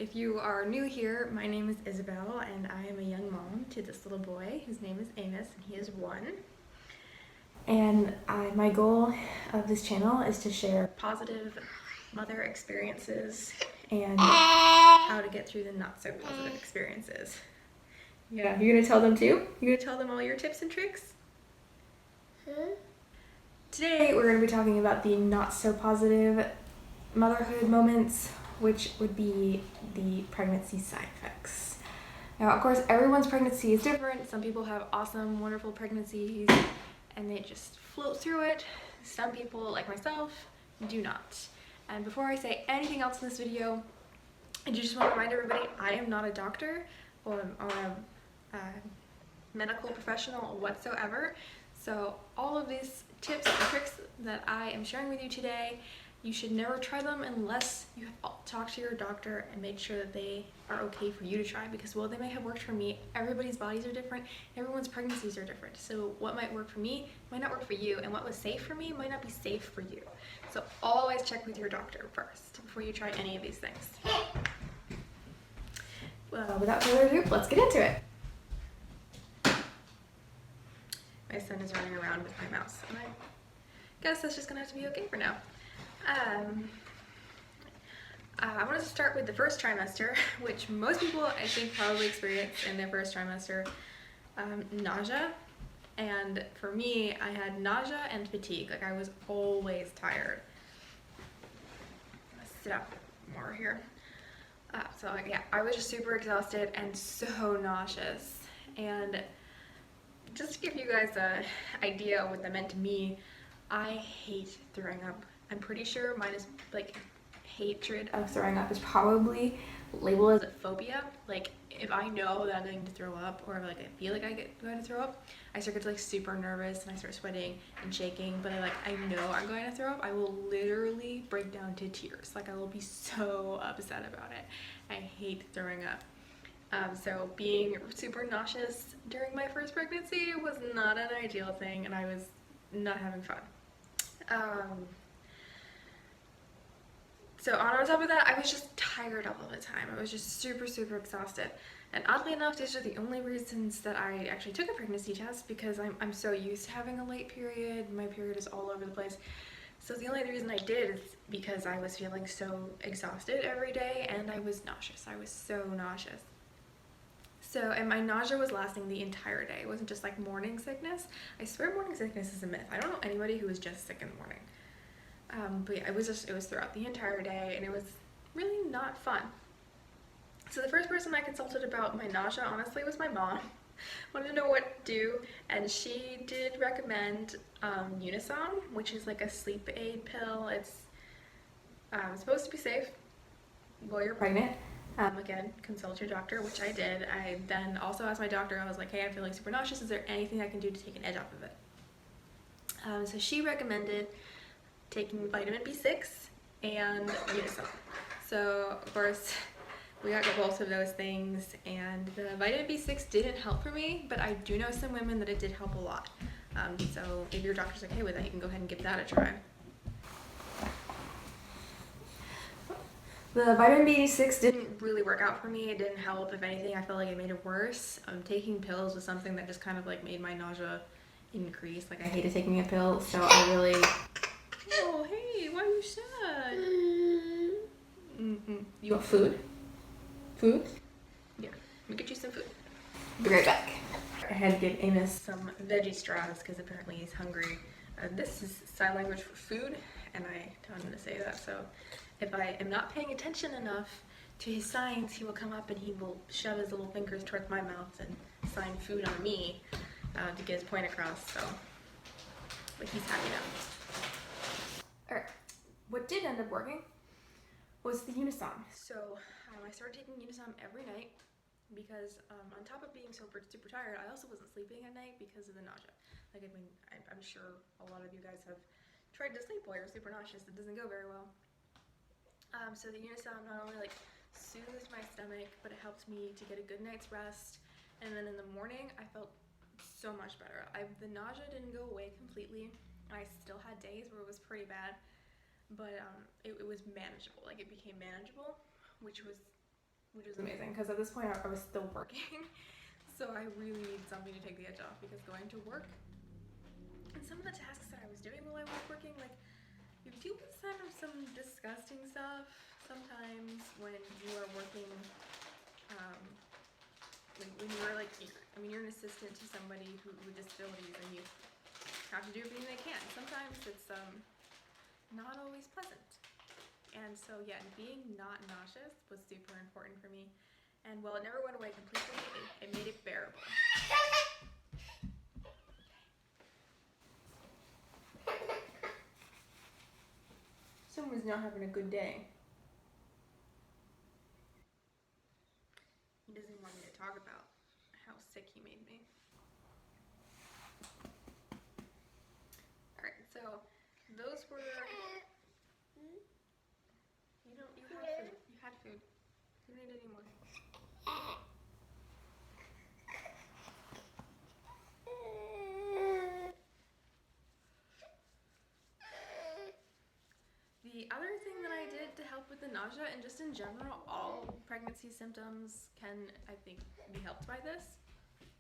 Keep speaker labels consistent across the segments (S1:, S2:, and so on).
S1: If you are new here, my name is Isabel and I am a young mom to this little boy. His name is Amos and he is 1. And my goal of this channel is to share positive mother experiences and how to get through the not so positive experiences. Yeah, you're gonna tell them too? You're gonna tell them all your tips and tricks? Today we're gonna be talking about the not so positive motherhood moments, which would be the pregnancy side effects. Now, of course, everyone's pregnancy is different. Some people have awesome, wonderful pregnancies and they just float through it. Some people, like myself, do not. And before I say anything else in this video, I just want to remind everybody, I am not a doctor or a medical professional whatsoever. So all of these tips and tricks that I am sharing with you today, you should never try them unless you have talked to your doctor and made sure that they are okay for you to try, because while they may have worked for me, everybody's bodies are different, everyone's pregnancies are different. So what might work for me might not work for you, and what was safe for me might not be safe for you. So always check with your doctor first before you try any of these things. Well, without further ado, let's get into it. My son is running around with my mouse, and I guess that's just gonna have to be okay for now. I wanted to start with the first trimester, which most people I think probably experience in their first trimester, nausea. And for me, I had nausea and fatigue. Like, I was always tired. Let's sit up more here. So yeah, I was just super exhausted and so nauseous. And just to give you guys an idea of what that meant to me, I hate throwing up. I'm pretty sure mine is like hatred of throwing up is probably labeled as a phobia. Like, if I know that I'm going to throw up, or like I feel like I'm going to throw up, I start to get like super nervous and I start sweating and shaking. But I know I'm going to throw up, I will literally break down to tears. Like, I will be so upset about it. I hate throwing up. So being super nauseous during my first pregnancy was not an ideal thing, and I was not having fun. So on top of that, I was just tired all the time. I was just super exhausted. And oddly enough, these are the only reasons that I actually took a pregnancy test, because I'm so used to having a late period. My period is all over the place. So the only reason I did is because I was feeling so exhausted every day and I was nauseous. I was so nauseous. So, and my nausea was lasting the entire day. It wasn't just like morning sickness. I swear morning sickness is a myth. I don't know anybody who was just sick in the morning. But yeah, it was throughout the entire day, and it was really not fun. So the first person I consulted about my nausea, honestly, was my mom. Wanted to know what to do, and she did recommend Unisom, which is like a sleep aid pill. It's supposed to be safe while you're pregnant. Again, consult your doctor, which I did. I then also asked my doctor, I was like, hey, I'm feeling super nauseous. Is there anything I can do to take an edge off of it? So she recommended taking vitamin B6 and Unisom. So of course we got both of those things, and the vitamin B6 didn't help for me, but I do know some women that it did help a lot. So if your doctor's okay with that, you can go ahead and give that a try. The vitamin B6 didn't really work out for me. It didn't help. If anything, I felt like it made it worse. Taking pills was something that just kind of like made my nausea increase. Like, I hated taking a pill, so I really... Oh, hey, why are you sad? You want food? Food? Yeah, let me get you some food. Be right back. I had to give Amos some veggie straws because apparently he's hungry. This is sign language for food, and I taught him to say that. So if I am not paying attention enough to his signs, he will come up and he will shove his little fingers towards my mouth and sign food on me to get his point across. So, but he's happy now. Alright, what did end up working was the Unisom. So I started taking Unisom every night because on top of being super tired, I also wasn't sleeping at night because of the nausea. Like, I mean, I'm sure a lot of you guys have tried to sleep while you're super nauseous. It doesn't go very well. So the Unisom not only like soothed my stomach, but it helped me to get a good night's rest. And then in the morning, I felt so much better. The nausea didn't go away completely. I still had days where it was pretty bad, but it was manageable. Like, it became manageable, which was which is amazing because at this point I was still working. So I really need something to take the edge off because going to work and some of the tasks that I was doing while I was working, like you deal with some disgusting stuff sometimes when you are working, like when you're like, you're an assistant to somebody with disabilities and you have to do everything they can. Sometimes it's not always pleasant. And so yeah, being not nauseous was super important for me. And while it never went away completely, it made it bearable. Someone's not having a good day. He doesn't want me to talk about how sick he made me. Alright, so those were... You had food. You don't need any more. The other thing that I did to help with the nausea, and just in general, all pregnancy symptoms can, I think, be helped by this,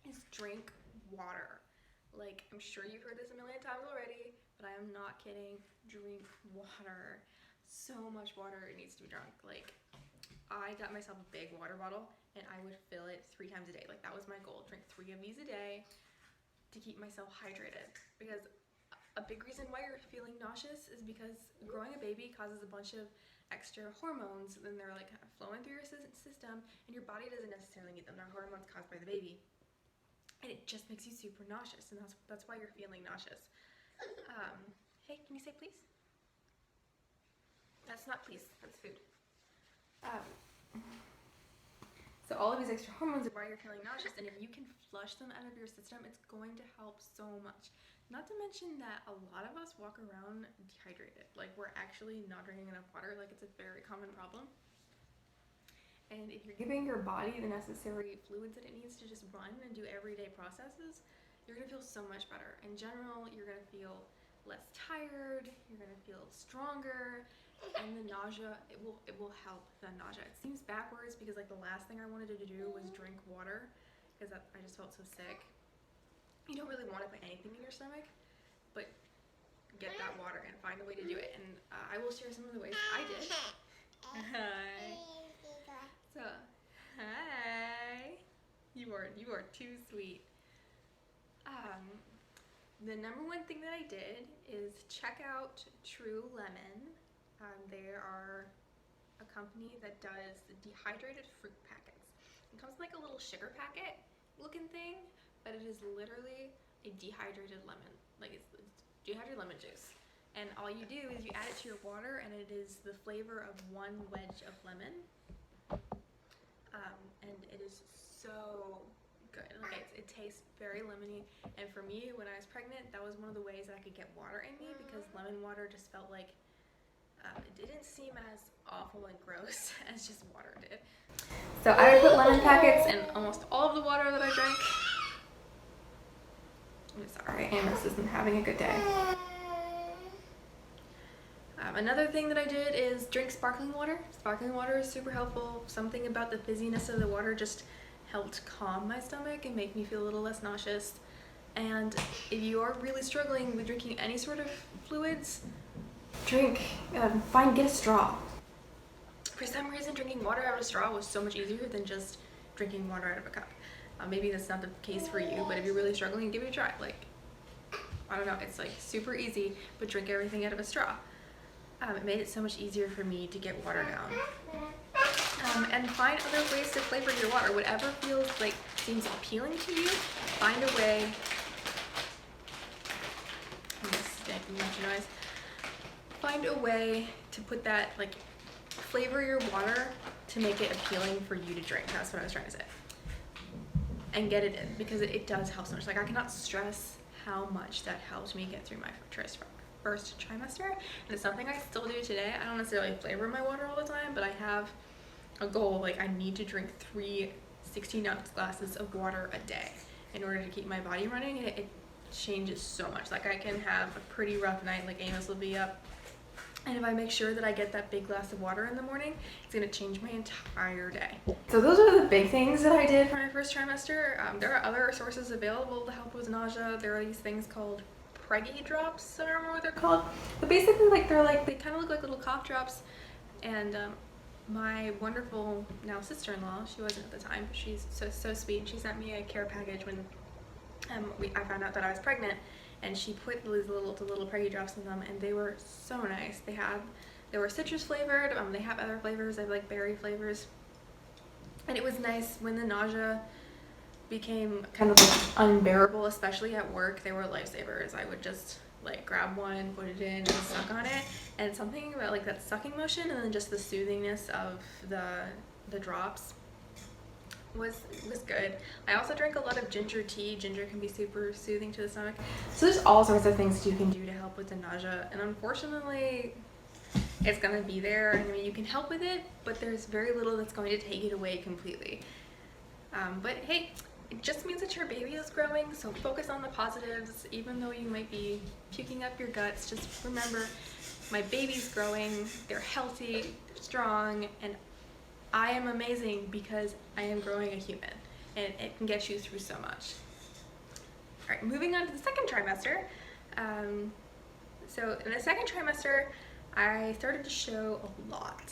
S1: is drink water. Like, I'm sure you've heard this a million times already, but I am not kidding. Drink water. So much water needs to be drunk. Like, I got myself a big water bottle, and I would fill it 3 times a day. Like, that was my goal. Drink 3 of these a day to keep myself hydrated. Because a big reason why you're feeling nauseous is because growing a baby causes a bunch of extra hormones, and they're like kind of flowing through your system, and your body doesn't necessarily need them. They're hormones caused by the baby, and it just makes you super nauseous, and that's why you're feeling nauseous. Hey, can you say please? That's not please. That's food. So all of these extra hormones are why you're feeling nauseous, and if you can flush them out of your system, it's going to help so much. Not to mention that a lot of us walk around dehydrated. Like, we're actually not drinking enough water. Like, it's a very common problem. And if you're giving your body the necessary fluids that it needs to just run and do everyday processes, you're gonna feel so much better. In general, you're gonna feel less tired, you're gonna feel stronger, and the nausea, it will help the nausea. It seems backwards because like the last thing I wanted to do was drink water because I just felt so sick. You don't really want to put anything in your stomach, but get that water and find a way to do it. And I will share some of the ways I did. Hi. So, hi. You are too sweet. The #1 thing that I did is check out True Lemon. They are a company that does dehydrated fruit packets. It comes in like a little sugar packet looking thing, but it is literally a dehydrated lemon. Like it's dehydrated lemon juice. And all you do is you add it to your water, and it is the flavor of 1 wedge of lemon. And it is so good. Like it tastes very lemony. And for me, when I was pregnant, that was one of the ways that I could get water in me, because lemon water just felt like it didn't seem as awful and gross as just water did. So I would put lemon packets in almost all of the water that I drank. I'm sorry, Amos isn't having a good day. Another thing that I did is drink sparkling water. Sparkling water is super helpful. Something about the fizziness of the water just helped calm my stomach and make me feel a little less nauseous. And if you are really struggling with drinking any sort of fluids, get a straw. For some reason, drinking water out of a straw was so much easier than just drinking water out of a cup. Maybe that's not the case for you, but if you're really struggling, give it a try. Like, I don't know, it's like super easy, but drink everything out of a straw. It made it so much easier for me to get water down. And find other ways to flavor your water. Whatever seems appealing to you, find a way. I'm just making much noise. Find a way to put that, flavor your water to make it appealing for you to drink. That's what I was trying to say. And get it in, because it does help so much. Like, I cannot stress how much that helped me get through my first trimester. And it's something I still do today. I don't necessarily flavor my water all the time, but I have a goal. Like, I need to drink 3 16-ounce glasses of water a day in order to keep my body running. And it changes so much. Like, I can have a pretty rough night. Like, Amos will be up And if I make sure that I get that big glass of water in the morning, it's gonna change my entire day. So those are the big things that I did for my first trimester. There are other sources available to help with nausea. There are these things called preggy drops. I don't remember what they're called. But basically, they kind of look like little cough drops. And my wonderful now sister-in-law, she wasn't at the time, but she's so sweet, and she sent me a care package when I found out that I was pregnant. And she put these little preggy drops in them, and they were so nice. They were citrus flavored. They have other flavors. They have like berry flavors, and it was nice when the nausea became kind of like unbearable, especially at work. They were lifesavers. I would just like grab one, put it in, and suck on it. And something about like that sucking motion, and then just the soothingness of the drops was good. I also drank a lot of ginger tea. Ginger can be super soothing to the stomach. So there's all sorts of things you can do to help with the nausea, and unfortunately it's gonna be there. I mean, you can help with it, but there's very little that's going to take it away completely. But hey, it just means that your baby is growing, so focus on the positives. Even though you might be puking up your guts, just remember, my baby's growing, they're healthy, they're strong, and I am amazing because I am growing a human, and it can get you through so much. All right, moving on to the second trimester. So in the second trimester, I started to show a lot.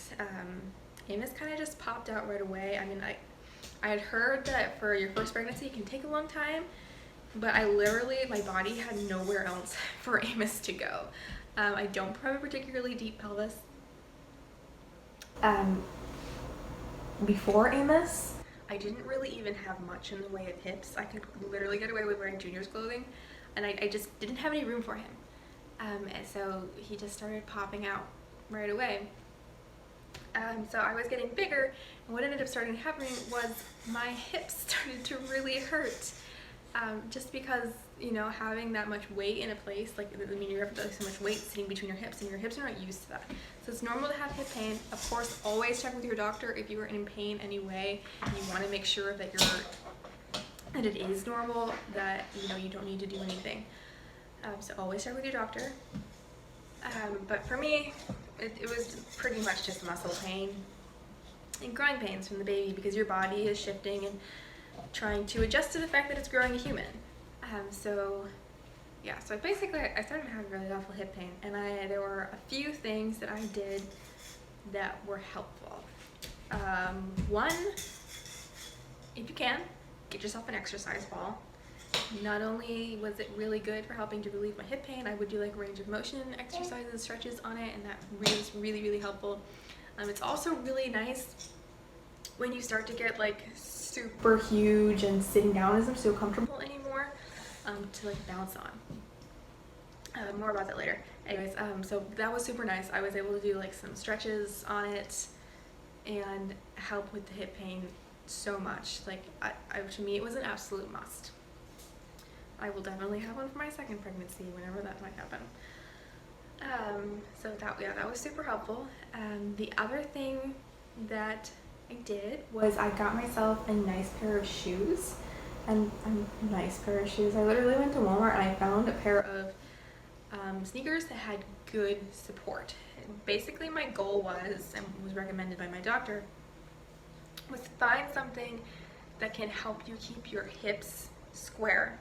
S1: Amos kind of just popped out right away. I mean, I had heard that for your first pregnancy, it can take a long time, but my body had nowhere else for Amos to go. I don't have a particularly deep pelvis. Before Amos, I didn't really even have much in the way of hips. I could literally get away with wearing Junior's clothing, and I just didn't have any room for him. And so he just started popping out right away. So I was getting bigger, and what ended up starting happening was my hips started to really hurt. Just because, you know, having that much weight in a place, like, I mean, you have so much weight sitting between your hips, and your hips are not used to that. So it's normal to have hip pain. Of course, always check with your doctor if you are in pain anyway. You want to make sure that that it is normal, that, you know, you don't need to do anything. So always check with your doctor. But for me, it was pretty much just muscle pain and growing pains from the baby, because your body is shifting and trying to adjust to the fact that it's growing a human. So basically I started having really awful hip pain, and there were a few things that I did that were helpful. One, if you can, get yourself an exercise ball. Not only was it really good for helping to relieve my hip pain, I would do like range of motion exercises, stretches on it, and that was really, really helpful. It's also really nice when you start to get like super huge and sitting down isn't so comfortable anymore, to like bounce on. More about that later. Anyways, so that was super nice. I was able to do like some stretches on it and help with the hip pain so much. Like, to me, it was an absolute must. I will definitely have one for my second pregnancy whenever that might happen. So that was super helpful. The other thing that I did was I got myself a nice pair of shoes. And a nice pair of shoes. I literally went to Walmart and I found a pair of sneakers that had good support. And basically my goal was, and was recommended by my doctor, was to find something that can help you keep your hips square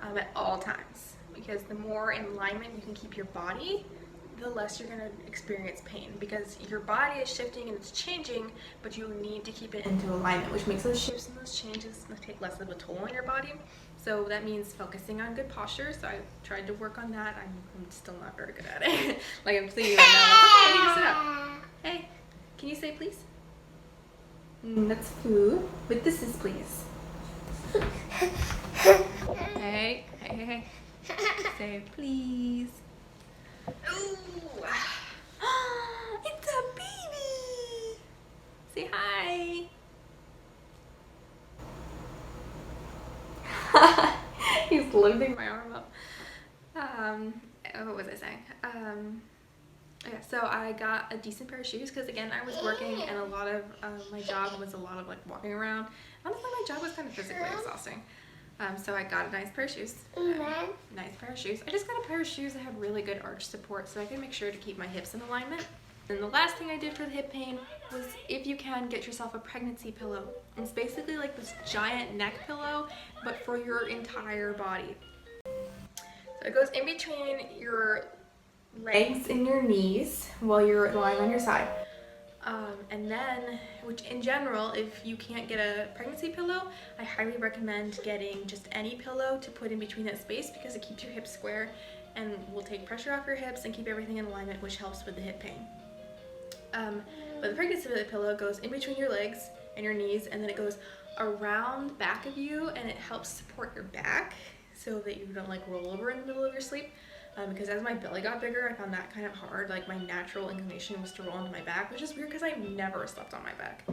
S1: at all times. Because the more in alignment you can keep your body, the less you're going to experience pain, because your body is shifting and it's changing, but you need to keep it into alignment, which makes those shifts and those changes take less of a toll on your body. So that means focusing on good posture. So I tried to work on that. I'm still not very good at it. Like, I'm thinking right now, like, okay, I need to sit up. Hey, can you say please? That's food, but this is please. Hey. Say please. Ooh. It's a baby. Say hi. He's lifting my arm up. What was I saying? Yeah, so I got a decent pair of shoes because, again, I was working and a lot of my job was a lot of like walking around. Honestly, my job was kind of physically exhausting. So I got a nice pair of shoes. Nice pair of shoes. I just got a pair of shoes that had really good arch support so I can make sure to keep my hips in alignment. And the last thing I did for the hip pain was, if you can, get yourself a pregnancy pillow. It's basically like this giant neck pillow, but for your entire body. So it goes in between your legs and your knees while you're lying on your side. And then, which in general, if you can't get a pregnancy pillow, I highly recommend getting just any pillow to put in between that space, because it keeps your hips square and will take pressure off your hips and keep everything in alignment, which helps with the hip pain. But the pregnancy pillow goes in between your legs and your knees, and then it goes around the back of you, and it helps support your back so that you don't like roll over in the middle of your sleep. Because as my belly got bigger, I found that kind of hard. Like, my natural inclination was to roll onto my back, which is weird because I've never slept on my back.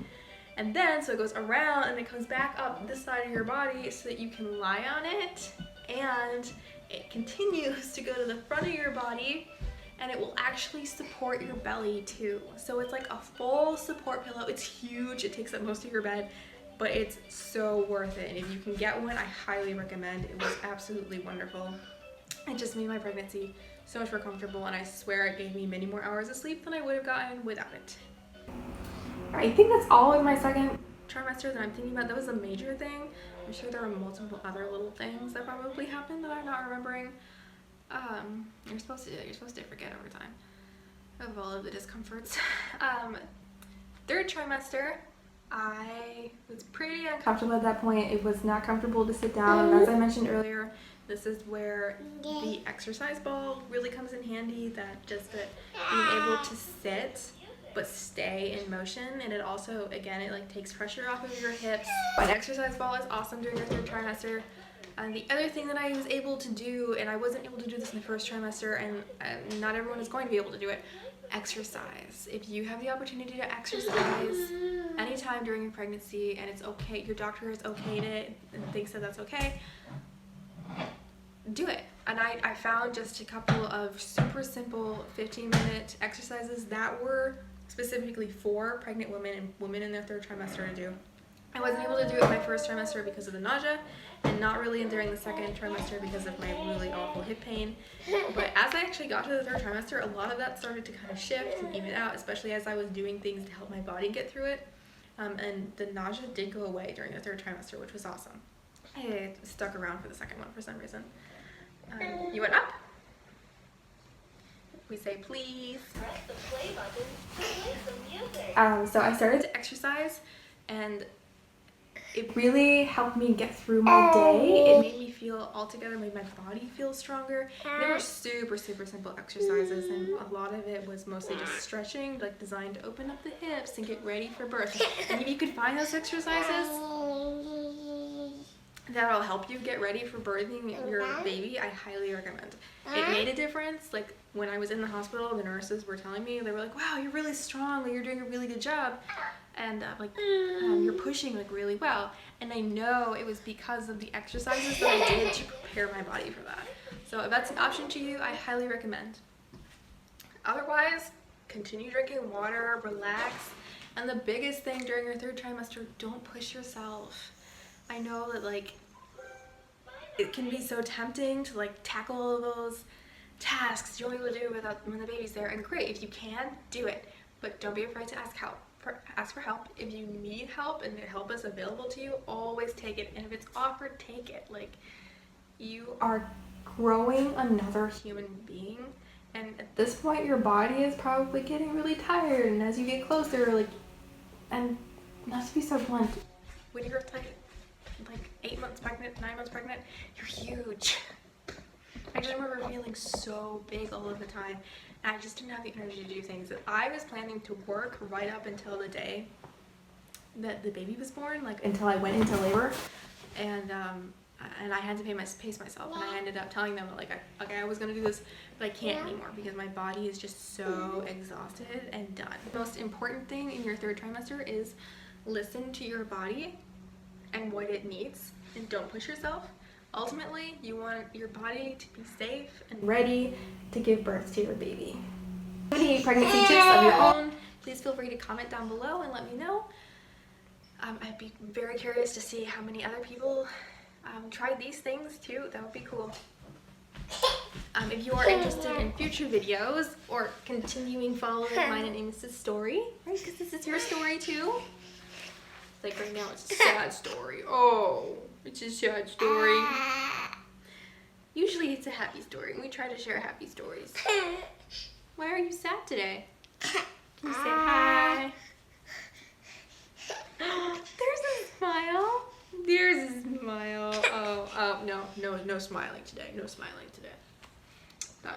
S1: And then, so it goes around and it comes back up this side of your body so that you can lie on it, and it continues to go to the front of your body, and it will actually support your belly too. So it's like a full support pillow. It's huge. It takes up most of your bed, but it's so worth it. And if you can get one, I highly recommend. It was absolutely wonderful. It just made my pregnancy so much more comfortable, and I swear it gave me many more hours of sleep than I would have gotten without it. I think that's all in my second trimester that I'm thinking about. That was a major thing. I'm sure there are multiple other little things that probably happened that I'm not remembering. You're supposed to forget over time of all of the discomforts. Third trimester, I was pretty uncomfortable at that point. It was not comfortable to sit down, and as I mentioned earlier, this is where the exercise ball really comes in handy, that just that being able to sit but stay in motion. And it also, again, it like takes pressure off of your hips. An exercise ball is awesome during your third trimester. And the other thing that I was able to do, and I wasn't able to do this in the first trimester, and not everyone is going to be able to do it, exercise. If you have the opportunity to exercise anytime during your pregnancy, and it's okay, your doctor has okayed it and thinks that that's okay, do it. And I found just a couple of super simple 15-minute exercises that were specifically for pregnant women and women in their third trimester to do. I wasn't able to do it in my first trimester because of the nausea, and not really during the second trimester because of my really awful hip pain. But as I actually got to the third trimester, a lot of that started to kind of shift and even out, especially as I was doing things to help my body get through it. And the nausea did go away during the third trimester, which was awesome. I stuck around for the second one for some reason. You went up. We say please. Press the play button to play some music. So I started to exercise, and it really helped me get through my day. It made me feel altogether, made my body feel stronger. And they were super, super simple exercises, and a lot of it was mostly just stretching, like designed to open up the hips and get ready for birth. And if you could find those exercises that'll help you get ready for birthing your baby, I highly recommend. It made a difference. Like, when I was in the hospital, the nurses were telling me, they were like, wow, you're really strong, like, you're doing a really good job, and you're pushing like really well. And I know it was because of the exercises that I did to prepare my body for that. So if that's an option to you, I highly recommend. Otherwise, continue drinking water, relax, and the biggest thing during your third trimester, don't push yourself. I know that, like, it can be so tempting to, like, tackle all those tasks you won't be able to do without when the baby's there. And great, if you can, do it. But don't be afraid to ask for help. If you need help and the help is available to you, always take it. And if it's offered, take it. Like, you are growing another human being. And at this point, your body is probably getting really tired. And as you get closer, like, and not to be so blunt, when you're like 8 months pregnant, 9 months pregnant, you're huge. I just remember feeling so big all of the time, and I just didn't have the energy to do things. I was planning to work right up until the day that the baby was born, like until I went into labor, and I had to pace myself, and I ended up telling them that, like, okay, I was gonna do this, but I can't anymore because my body is just so exhausted and done. The most important thing in your third trimester is listen to your body and what it needs, and don't push yourself. Ultimately, you want your body to be safe and ready to give birth to your baby. If you have any pregnancy tips of your own, please feel free to comment down below and let me know. I'd be very curious to see how many other people try these things too. That would be cool. If you are interested in future videos or continuing following mine and Amos's story, right? Because this is your story too. Like right now, it's a sad story. Oh, it's a sad story. Usually it's a happy story. We try to share happy stories. Why are you sad today? Can you say hi? There's a smile. There's a smile. Oh, no smiling today. No smiling today.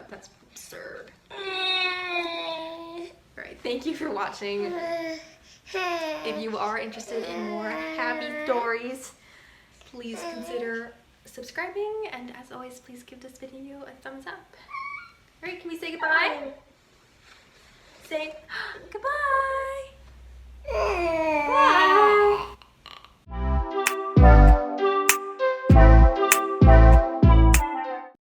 S1: That's absurd. Alright, thank you for watching. If you are interested in more happy stories, please consider subscribing, and as always, please give this video a thumbs up. Alright, can we say goodbye? Say goodbye. Bye.